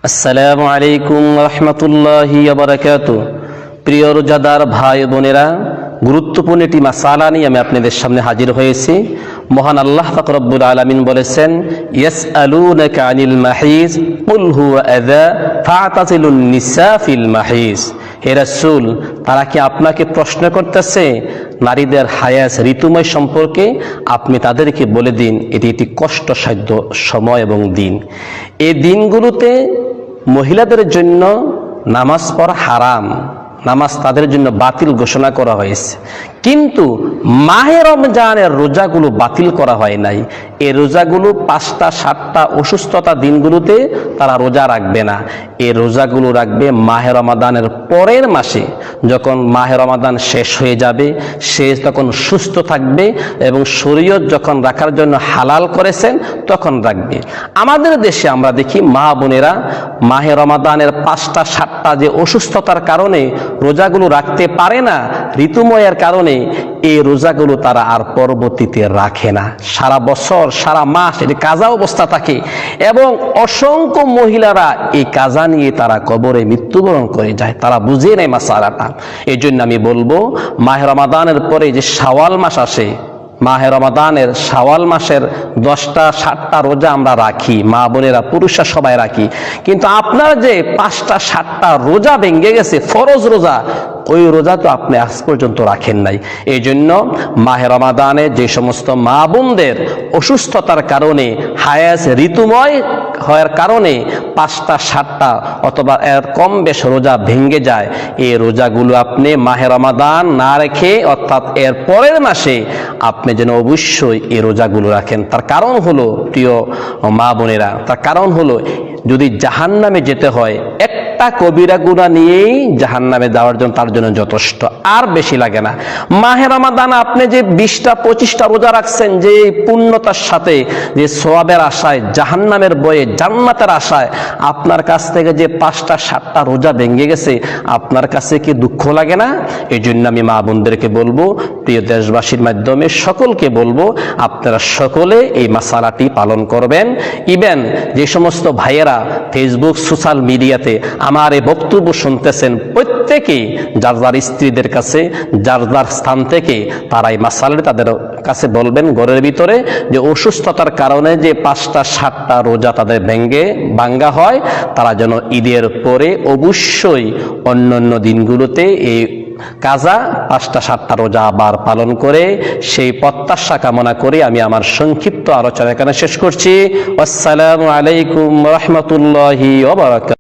আসসালামু আলাইকুম রহমতুল্লাহি ওয়া বারাকাতুহু। প্রিয় রোজাদার ভাই বোনেরা, গুরুত্বপূর্ণ একটি মাসালা নিয়ে আমি আপনাদের সামনে হাজির হয়েছি। মহান আল্লাহ পাক রব্বুল আলামিন বলেছেন, ইয়াসআলুনাকা আনিল মাহিজ কুল হুয়া আযা ফা'তাযিলুন নিসা ফিল মাহিজ। হে রাসূল, তারা কি আপনাকে প্রশ্ন করতেছে নারীদের হায়াজ ঋতুময় সম্পর্কে? আপনি তাদেরকে বলে দিন এটি একটি কষ্টসাধ্য সময় এবং দিন। এই দিনগুলোতে মহিলাদের জন্য নামাজ পড়া হারাম, নামাজ তাদের জন্য বাতিল ঘোষণা করা হয়েছে। কিন্তু মাহে রমজানের রোজাগুলো বাতিল করা হয় নাই। এই রোজাগুলো 5টা 7টা অসুস্থতা দিনগুলোতে তারা রোজা রাখবে না। এই রোজাগুলো রাখবে মাহে রমাদানের পরের মাসে, যখন মাহে রমাদান শেষ হয়ে যাবে, সে তখন সুস্থ থাকবে এবং শরীয়ত যখন রাখার জন্য হালাল করেছেন তখন রাখবে। আমাদের দেশে আমরা দেখি মা বোনেরা মাহে রমাদানের 5টা 7টা যে অসুস্থতার কারণে রোজাগুলো রাখতে পারে না, ঋতুময়ের কারণে এই রোজাগুলো তারা আর পরবর্তীতে রাখে না। সারা বছর সারা মাস এটি কাজা অবস্থা থাকে এবং অসংখ্য মহিলারা এই কাজা নিয়ে তারা কবরে মৃত্যুবরণ করে যায়, তারা বুঝে নেয় মাসালাটা। এই জন্য আমি বলবো, মাহে রমাদানের পরে যে শাওয়াল মাস আসে, মাহে রমাদানের শাওয়াল মাসের 10টা 7টা রোজা আমরা রাখি, মা বোনেরা পুরুষরা সবাই রাখি। কিন্তু আপনার যে 5টা 7টা রোজা ভেঙে গেছে, ফরজ রোজা, ওই রোজা তো আপনি আজ পর্যন্ত রাখেন নাই। এই জন্য মাহে রমাদানে যে সমস্ত মা বোনদের অসুস্থতার কারণে, হায়াজ ঋতুময় হওয়ার কারণে 5টা 7টা অথবা এর কম বেশ রোজা ভেঙে যায়, এই রোজাগুলো আপনি মাহে রমাদান না রেখে অর্থাৎ এর পরের মাসে আপনি যেন অবশ্যই এই রোজাগুলো রাখেন। তার কারণ হলো, প্রিয় মা বোনেরা, তার কারণ হলো যদি জাহান্নামে যেতে হয়, একটা কবিরা গুনাহ নিয়েই জাহান্নামে যাওয়ার জন্য তার জন্য যথেষ্ট, আর বেশি লাগে না। মাহে রমাদান আপনি যে 20টা 25টা রোজা রাখছেন, যে পূর্ণতার সাথে, যে সওয়াবের আশায়, জাহান্নামের ভয়ে জান্নাতের আশায় আপনার কাছ থেকে যে 5টা 7টা রোজা ভেঙে গেছে, আপনার কাছে কি দুঃখ লাগে না? এই জন্য আমি মা বোনদেরকে বলবো, প্রিয় দেশবাসীর মাধ্যমে সকলকে বলবো, আপনারা সকলে এই মাসালাটি পালন করবেন। ইভেন যে সমস্ত ভাইয়েরা ফেসবুক সোশ্যাল মিডিয়াতে আমার এই বক্তব্য শুনতেছেন, প্রত্যেকেই যার যার স্ত্রীদের কাছে, যার যার স্থান থেকে তারা এই মাসালাটি তাদের কাছে বলবেন ঘরের ভিতরে, যে অসুস্থতার কারণে যে 5টা 7টা রোজা তাদের ভাঙ্গা হয়, তারা যেন ঈদের পরে অবশ্যই অন্যান্য দিনগুলোতে এই কাজা 5টা 7টা রোজা আবার পালন করে, সেই প্রত্যাশা কামনা করে আমি আমার সংক্ষিপ্ত আলোচনা এখানে শেষ করছি। আসসালামু আলাইকুম রহমতুল্লাহি ওয়া বারাকাতুহু।